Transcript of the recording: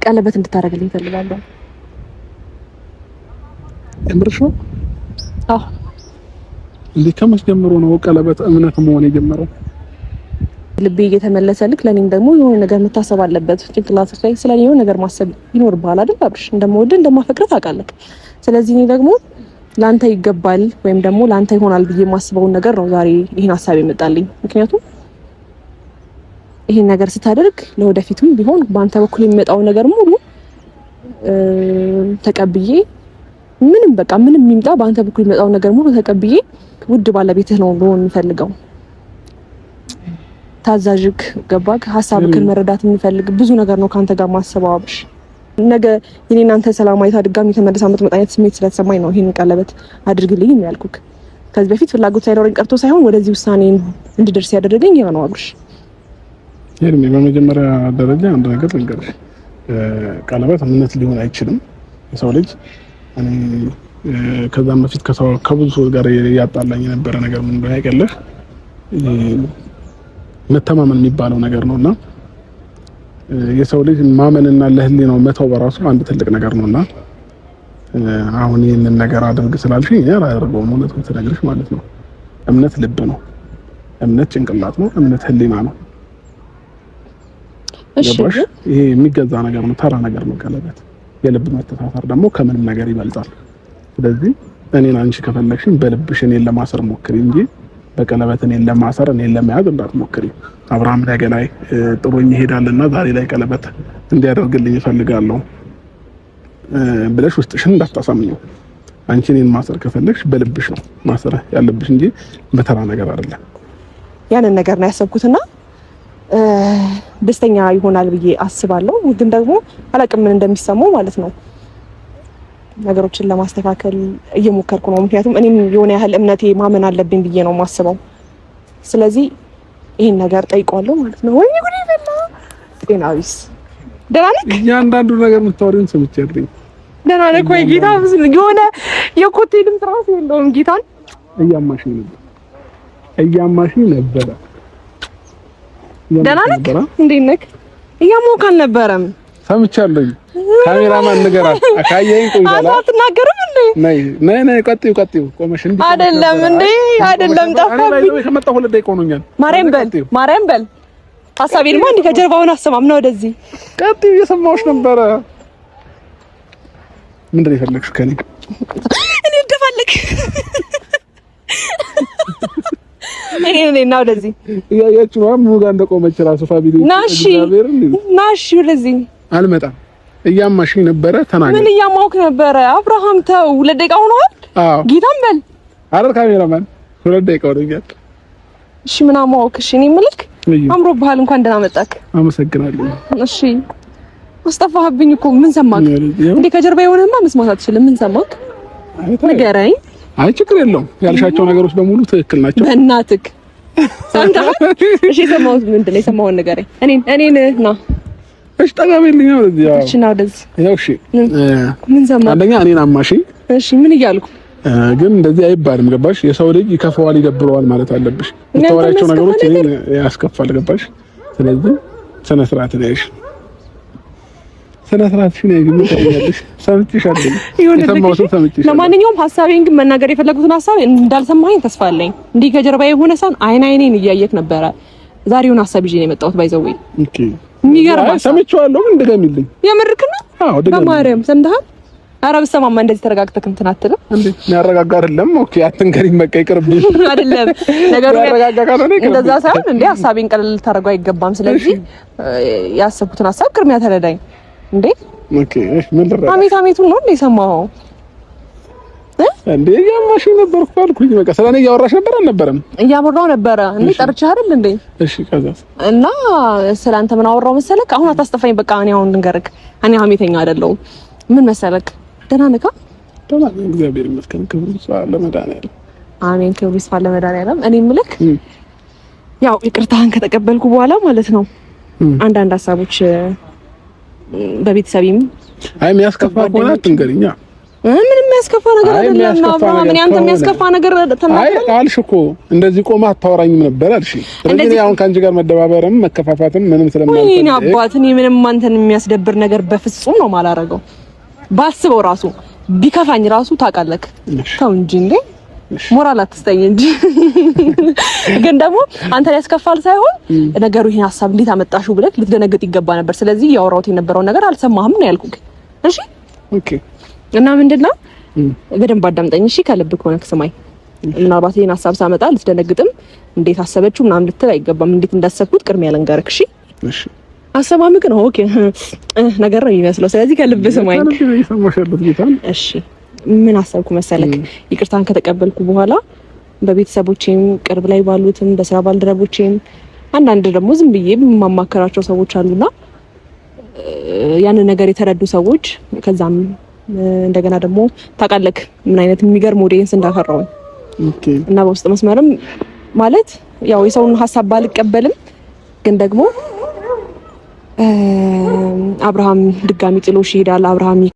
ቀለበት እንድታደርግልኝ እፈልጋለሁ። እምርሽ ነው? አዎ። እንዴ ከመቼ ጀምሮ ነው ቀለበት እምነት መሆን የጀመረው? ልቤ እየተመለሰልክ ለኔም ደግሞ የሆነ ነገር መታሰብ አለበት። ጭንቅላትህ ላይ ስለኔ የሆነ ነገር ማሰብ ይኖርብሃል አይደል አብርሽ? እንደምወድህ እንደማፈቅርህ ታውቃለህ። ስለዚህ እኔ ደግሞ ላንተ ይገባል ወይም ደግሞ ላንተ ይሆናል ብዬ የማስበውን ነገር ነው ዛሬ ይሄን ሐሳብ የመጣልኝ። ምክንያቱም ይሄን ነገር ስታደርግ ለወደፊቱም ቢሆን በአንተ በኩል የሚመጣው ነገር ሙሉ ተቀብዬ ምንም በቃ ምንም የሚመጣ በአንተ በኩል የሚመጣው ነገር ሙሉ ተቀብዬ ውድ ባለቤትህ ነው ልሆን የምፈልገው። ታዛዥክ ገባክ? ሐሳብክን መረዳት የምፈልግ ብዙ ነገር ነው ካንተ ጋር ማሰባው አብርሽ። ነገ የኔና አንተ ሰላማዊት ድጋሚ ተመልሳ የምትመጣ አይነት ስሜት ስለተሰማኝ ነው ይሄን ቀለበት አድርግልኝ ያልኩክ። ከዚህ በፊት ፍላጎት ሳይኖረኝ ቀርቶ ሳይሆን ወደዚህ ውሳኔ እንድደርስ ያደረገኝ ያ ነው አብርሽ። ይሄን በመጀመሪያ ደረጃ አንድ ነገር ልንገርሽ፣ ቀለበት እምነት ሊሆን አይችልም። የሰው ልጅ እኔ ከዛም በፊት ከብዙ ሰው ጋር ያጣላኝ የነበረ ነገር ምን እንደሆነ ያቀለሽ መተማመን የሚባለው ነገር ነውና የሰው ልጅ ማመንና ለህሊናው መተው በራሱ አንድ ትልቅ ነገር ነውና አሁን ይሄንን ነገር አድርግ ስላልሽኝ እኔ አላደርገውም። እውነቱን ትነግርሽ ማለት ነው። እምነት ልብ ነው፣ እምነት ጭንቅላት ነው፣ እምነት ህሊና ነው። እሺ ይሄ የሚገዛ ነገር ነው፣ ተራ ነገር ነው። ቀለበት የልብ መተሳሰር ደግሞ ከምንም ነገር ይበልጣል። ስለዚህ እኔን አንቺ ከፈለግሽኝ በልብሽ እኔን ለማሰር ሞክሪ እንጂ በቀለበት እኔን ለማሰር እኔን ለመያዝ እንዳትሞክሪ። አብርሃም ነገ ላይ ጥሩኝ ይሄዳልና ዛሬ ላይ ቀለበት እንዲያደርግልኝ እፈልጋለሁ ብለሽ ውስጥሽን እንዳታሳምኚው። አንቺ እኔን ማሰር ከፈለግሽ በልብሽ ነው ማሰር ያለብሽ እንጂ በተራ ነገር አይደለም። ያንን ነገር ነው ያሰብኩትና ደስተኛ ይሆናል ብዬ አስባለሁ። ግን ደግሞ አላቅም ምን እንደሚሰማው ማለት ነው። ነገሮችን ለማስተካከል እየሞከርኩ ነው። ምክንያቱም እኔም የሆነ ያህል እምነቴ ማመን አለብኝ ብዬ ነው የማስበው። ስለዚህ ይሄን ነገር ጠይቀዋለሁ ማለት ነው። ወይ ጉዴ ፈላ ጤናዊስ ደህና ነህ? እያንዳንዱ ነገር የምታወሪውን ሰምቻለሁ። ደህና ነህ ወይ? ጌታ የሆነ የኮቴ ድምፅ ራሱ የለውም። ጌታን እያማሽኝ ነበር። ደህና ነህ? እንዴት ነህ? እያሞክ አልነበረም? ሰምቻለሁ። ካሜራማን ንገራት አካየኝ ቆይታላ አትናገርም እንዴ? ነይ ቀጥዩ ቆመሽ እንዴ? አይደለም እንዴ? አይደለም ጠፋብኝ። ከመጣሁ 2 ደቂቃ ሆኖኛል። ማርያም በል ሐሳቤንማ እንዴ ከጀርባውን አሰማም ነው ወደዚህ ቀጥዩ። እየሰማሁሽ ነበረ። ምንድን ነው የፈለግሽው ከኔ? እኔ ልደፋልክ እኔ ወደዚህ ያያችሁ ነው ሙጋ እንደቆመች ራሱ ፋሚሊ ናሺ ወደዚህ አልመጣም። እያማሽኝ ነበረ። ተናገር። ምን እያማውክ ነበረ? አብርሃም ተው፣ 2 ደቂቃ ሆኗል። ጌታም በል አረር ካሜራማን 2 ደቂቃ ሆኖኛል። እሺ ምን አማውክ? እሺ እኔ የምልክ አምሮብሃል። እንኳን ደህና መጣክ። አመሰግናለሁ። እሺ አስጠፋህብኝ እኮ። ምን ሰማክ እንዴ? ከጀርባ የሆነማ መስማት አትችልም። ምን ሰማክ? ንገረኝ። አይ ችግር የለውም። ያልሻቸው ነገሮች በሙሉ ትክክል ናቸው። በእናትህ ሰምተሃል? እሺ የሰማሁት ምንድን ነው? የሰማሁን ንገረኝ። እኔን ና እሺ ጠጋቤልኝ ነው እዚህ ያው እሺ ነው ወደዚህ ያው እሺ ምን ሰማህ? አንደኛ እኔን አማሽኝ። እሺ ምን እያልኩ ግን እንደዚህ አይባልም። ገባሽ? የሰው ልጅ ይከፋዋል ይደብረዋል ማለት አለብሽ። የምታወራቸው ነገሮች እኔን ያስከፋል። ገባሽ? ስለዚህ ስነ ስርዓት ነሽ። ስነ ስርዓትሽ ነው ግን ታያለሽ። ሰምቼሻለሁ። የሰማሁትን ሰምቼሻለሁ። ለማንኛውም ሐሳቤን ግን መናገር የፈለጉትን ሐሳብ እንዳልሰማኸኝ ተስፋ አለኝ። እንዲህ ከጀርባዬ የሆነ ሰው አይኔን እያየክ ነበረ። ዛሬውን ሐሳብ ይዤ ነው የመጣሁት። ባይዘው ኦኬ የሚገርም ሰምቼዋለሁ። ምን እንደገሚልኝ የምርክና? አዎ በማርያም ሰምተሃል? ኧረ ብትሰማማ እንደዚህ ተረጋግተህ እንትን አትልም እንዴ? የሚያረጋጋ አይደለም። ኦኬ አትንገሪኝ፣ በቃ ይቅርብኝ። አይደለም ነገሩ እንደዛ ሳይሆን እንዴ ሐሳቤን ቀለል ልታደርገው አይገባም። ስለዚህ ያሰብኩትን ሐሳብ ቅድሚያ ተረዳኝ እንዴ። ኦኬ እሺ ምን ልረዳ? አሜቱን ነው እንዴ ሰማኸው እንዴ? ያማሽኝ ነበርኩ አልኩኝ። በቃ ስለኔ እያወራሽ ነበር አልነበረም? እያወራው ነበረ እንዴ። ጠርቼህ አይደል እንዴ? እሺ ከዛስ? እና ስለአንተ ምን አወራው መሰለክ? አሁን አታስጠፋኝ። በቃ እኔ አሁን ልንገርክ፣ እኔ ሀሜተኛ አይደለሁም። ምን መሰለክ? ደህና ነህ? ደህና ነኝ እግዚአብሔር ይመስገን። ክብሩ ይስፋ ለመድኃኒዓለም። አሜን። ክብሩ ይስፋ ለመድኃኒዓለም። እኔ የምልክ ያው ይቅርታህን ከተቀበልኩ በኋላ ማለት ነው አንዳንድ ሀሳቦች በቤተሰቤም አይ የሚያስከፋ ከሆነ አትንገሪኛ። ምንም የሚያስከፋ ነገር አይደለም አብርሃም። እኔ አንተ የሚያስከፋ ነገር ተናገር አልሽ እኮ እንደዚህ ቆማ አታወራኝም ነበር አልሽ። ስለዚህ አሁን ካንቺ ጋር መደባበርም መከፋፋትም ምንም ስለማልፈልግ እኔ አባት እኔ ምንም አንተን የሚያስደብር ነገር በፍጹም ነው ማላረገው። ባስበው ራሱ ቢከፋኝ ራሱ ታውቃለህ። ተው እንጂ እንዴ ሞራል አትስጠኝ እንጂ። ግን ደግሞ አንተን ያስከፋል ሳይሆን ነገሩ ይሄን ሐሳብ እንዴት አመጣሽው ብለህ ልትደነግጥ ይገባ ነበር። ስለዚህ ያወራሁት የነበረው ነገር አልሰማህም ነው ያልኩህ። እሺ ኦኬ። እና ምንድነው በደንብ አዳምጠኝ እሺ። ከልብህ ሆነህ ስማኝ። ምናልባት ይሄን ሐሳብ ሳመጣ ልትደነግጥም እንዴት አሰበችው ምናምን ልትል አይገባም። እንዴት እንዳሰብኩት ቅድሚያ ልንገርህ እሺ። እሺ አሰማምክ ነው ኦኬ ነገር ነው የሚመስለው። ስለዚህ ከልብህ ስማኝ እሺ። ምን አሰብኩ መሰለክ? ይቅርታን ከተቀበልኩ በኋላ በቤተሰቦቼም ቅርብ ላይ ባሉትም በስራ ባልደረቦቼም አንዳንድ ደግሞ ዝም ብዬ የማማከራቸው ሰዎች አሉና ያን ነገር የተረዱ ሰዎች ከዛም እንደገና ደግሞ ታውቃለህ ምን አይነት የሚገርም ኦዲየንስ እንዳፈራው እና በውስጥ መስመርም ማለት ያው የሰውን ሐሳብ ባልቀበልም ግን ደግሞ አብርሃም ድጋሚ ጥሎሽ ይሄዳል አብርሃም